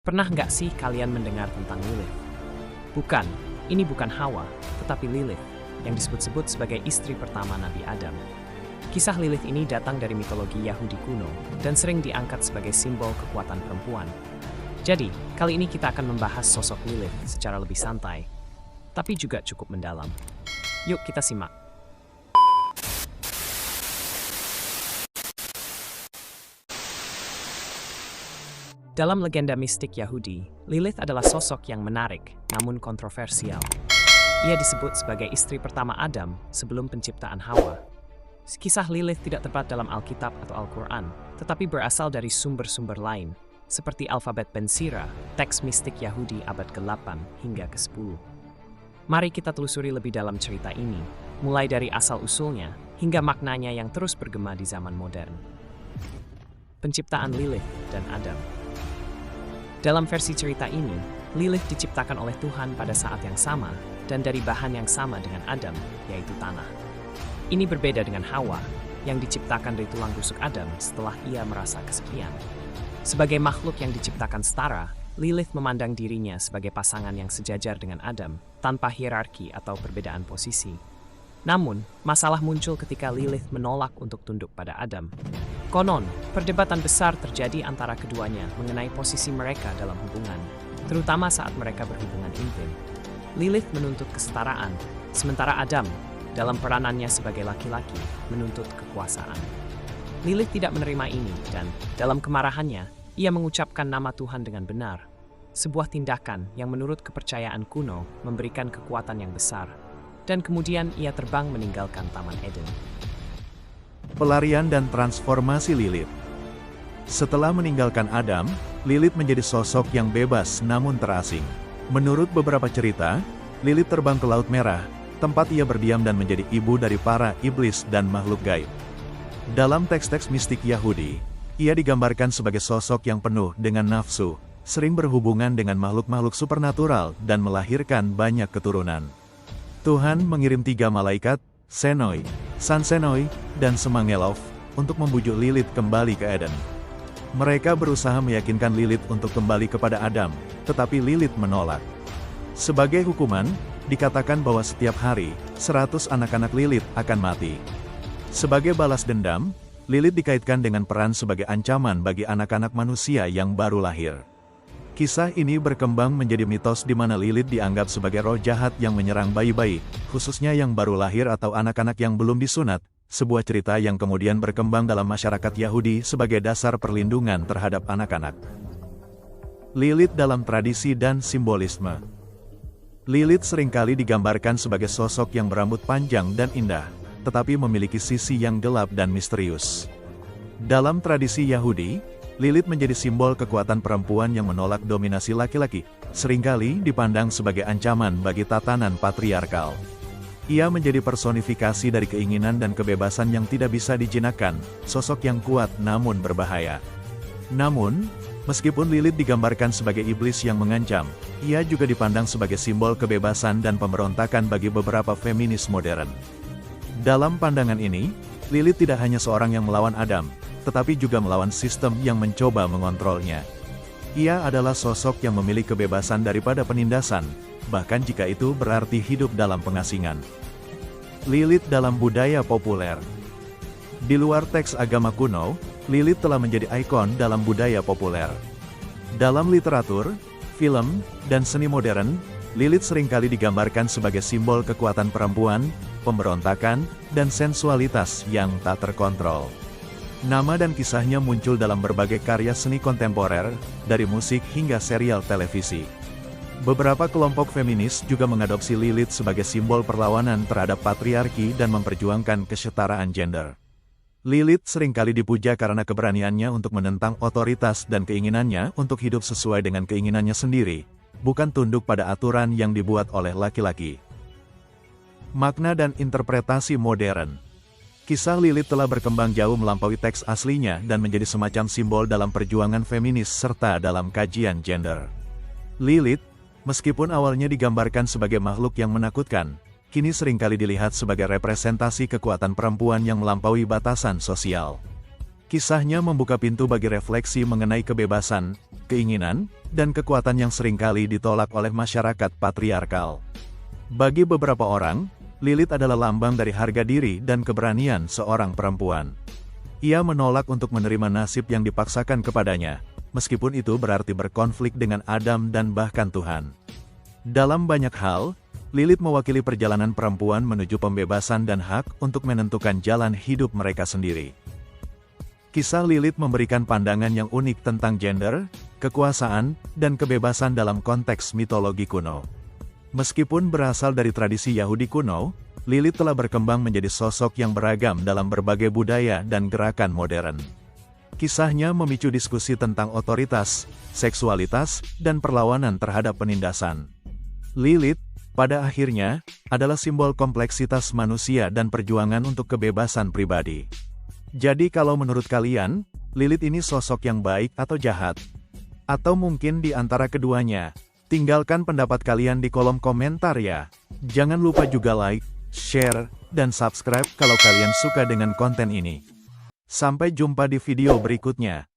Pernah nggak sih kalian mendengar tentang Lilith? Bukan, ini bukan Hawa, tetapi Lilith, yang disebut-sebut sebagai istri pertama Nabi Adam. Kisah Lilith ini datang dari mitologi Yahudi kuno dan sering diangkat sebagai simbol kekuatan perempuan. Jadi, kali ini kita akan membahas sosok Lilith secara lebih santai, tapi juga cukup mendalam. Yuk kita simak. Dalam legenda mistik Yahudi, Lilith adalah sosok yang menarik, namun kontroversial. Ia disebut sebagai istri pertama Adam sebelum penciptaan Hawa. Kisah Lilith tidak terdapat dalam Alkitab atau Al-Quran, tetapi berasal dari sumber-sumber lain, seperti alfabet Pensira, teks mistik Yahudi abad ke-8 hingga ke-10. Mari kita telusuri lebih dalam cerita ini, mulai dari asal-usulnya hingga maknanya yang terus bergema di zaman modern. Penciptaan Lilith dan Adam. Dalam versi cerita ini, Lilith diciptakan oleh Tuhan pada saat yang sama dan dari bahan yang sama dengan Adam, yaitu tanah. Ini berbeda dengan Hawa, yang diciptakan dari tulang rusuk Adam setelah ia merasa kesepian. Sebagai makhluk yang diciptakan setara, Lilith memandang dirinya sebagai pasangan yang sejajar dengan Adam, tanpa hierarki atau perbedaan posisi. Namun, masalah muncul ketika Lilith menolak untuk tunduk pada Adam. Konon, perdebatan besar terjadi antara keduanya mengenai posisi mereka dalam hubungan, terutama saat mereka berhubungan intim. Lilith menuntut kesetaraan, sementara Adam, dalam peranannya sebagai laki-laki, menuntut kekuasaan. Lilith tidak menerima ini dan, dalam kemarahannya, ia mengucapkan nama Tuhan dengan benar. Sebuah tindakan yang menurut kepercayaan kuno memberikan kekuatan yang besar, dan kemudian ia terbang meninggalkan Taman Eden. Pelarian dan transformasi Lilith. Setelah meninggalkan Adam, Lilith menjadi sosok yang bebas namun terasing. Menurut beberapa cerita, Lilith terbang ke Laut Merah, tempat ia berdiam dan menjadi ibu dari para iblis dan makhluk gaib. Dalam teks-teks mistik Yahudi, ia digambarkan sebagai sosok yang penuh dengan nafsu, sering berhubungan dengan makhluk-makhluk supernatural dan melahirkan banyak keturunan. Tuhan mengirim 3 malaikat, Senoi, Sansenoi, dan Semangelov, untuk membujuk Lilith kembali ke Eden. Mereka berusaha meyakinkan Lilith untuk kembali kepada Adam, tetapi Lilith menolak. Sebagai hukuman, dikatakan bahwa setiap hari, 100 anak-anak Lilith akan mati. Sebagai balas dendam, Lilith dikaitkan dengan peran sebagai ancaman bagi anak-anak manusia yang baru lahir. Kisah ini berkembang menjadi mitos di mana Lilith dianggap sebagai roh jahat yang menyerang bayi-bayi, khususnya yang baru lahir atau anak-anak yang belum disunat, sebuah cerita yang kemudian berkembang dalam masyarakat Yahudi sebagai dasar perlindungan terhadap anak-anak. Lilith dalam tradisi dan simbolisme. Lilith seringkali digambarkan sebagai sosok yang berambut panjang dan indah, tetapi memiliki sisi yang gelap dan misterius. Dalam tradisi Yahudi, Lilith menjadi simbol kekuatan perempuan yang menolak dominasi laki-laki, seringkali dipandang sebagai ancaman bagi tatanan patriarkal. Ia menjadi personifikasi dari keinginan dan kebebasan yang tidak bisa dijinakkan, sosok yang kuat namun berbahaya. Namun, meskipun Lilith digambarkan sebagai iblis yang mengancam, ia juga dipandang sebagai simbol kebebasan dan pemberontakan bagi beberapa feminis modern. Dalam pandangan ini, Lilith tidak hanya seorang yang melawan Adam, tetapi juga melawan sistem yang mencoba mengontrolnya. Ia adalah sosok yang memilih kebebasan daripada penindasan, bahkan jika itu berarti hidup dalam pengasingan. Lilith dalam budaya populer. Di luar teks agama kuno, Lilith telah menjadi ikon dalam budaya populer. Dalam literatur, film, dan seni modern, Lilith seringkali digambarkan sebagai simbol kekuatan perempuan, pemberontakan, dan sensualitas yang tak terkontrol. Nama dan kisahnya muncul dalam berbagai karya seni kontemporer, dari musik hingga serial televisi. Beberapa kelompok feminis juga mengadopsi Lilith sebagai simbol perlawanan terhadap patriarki dan memperjuangkan kesetaraan gender. Lilith seringkali dipuja karena keberaniannya untuk menentang otoritas dan keinginannya untuk hidup sesuai dengan keinginannya sendiri, bukan tunduk pada aturan yang dibuat oleh laki-laki. Makna dan interpretasi modern. Kisah Lilith telah berkembang jauh melampaui teks aslinya dan menjadi semacam simbol dalam perjuangan feminis serta dalam kajian gender. Lilith, meskipun awalnya digambarkan sebagai makhluk yang menakutkan, kini seringkali dilihat sebagai representasi kekuatan perempuan yang melampaui batasan sosial. Kisahnya membuka pintu bagi refleksi mengenai kebebasan, keinginan, dan kekuatan yang seringkali ditolak oleh masyarakat patriarkal. Bagi beberapa orang, Lilith adalah lambang dari harga diri dan keberanian seorang perempuan. Ia menolak untuk menerima nasib yang dipaksakan kepadanya, meskipun itu berarti berkonflik dengan Adam dan bahkan Tuhan. Dalam banyak hal, Lilith mewakili perjalanan perempuan menuju pembebasan dan hak untuk menentukan jalan hidup mereka sendiri. Kisah Lilith memberikan pandangan yang unik tentang gender, kekuasaan, dan kebebasan dalam konteks mitologi kuno. Meskipun berasal dari tradisi Yahudi kuno, Lilith telah berkembang menjadi sosok yang beragam dalam berbagai budaya dan gerakan modern. Kisahnya memicu diskusi tentang otoritas, seksualitas, dan perlawanan terhadap penindasan. Lilith, pada akhirnya, adalah simbol kompleksitas manusia dan perjuangan untuk kebebasan pribadi. Jadi kalau menurut kalian, Lilith ini sosok yang baik atau jahat? Atau mungkin di antara keduanya? Tinggalkan pendapat kalian di kolom komentar ya. Jangan lupa juga like, share, dan subscribe kalau kalian suka dengan konten ini. Sampai jumpa di video berikutnya.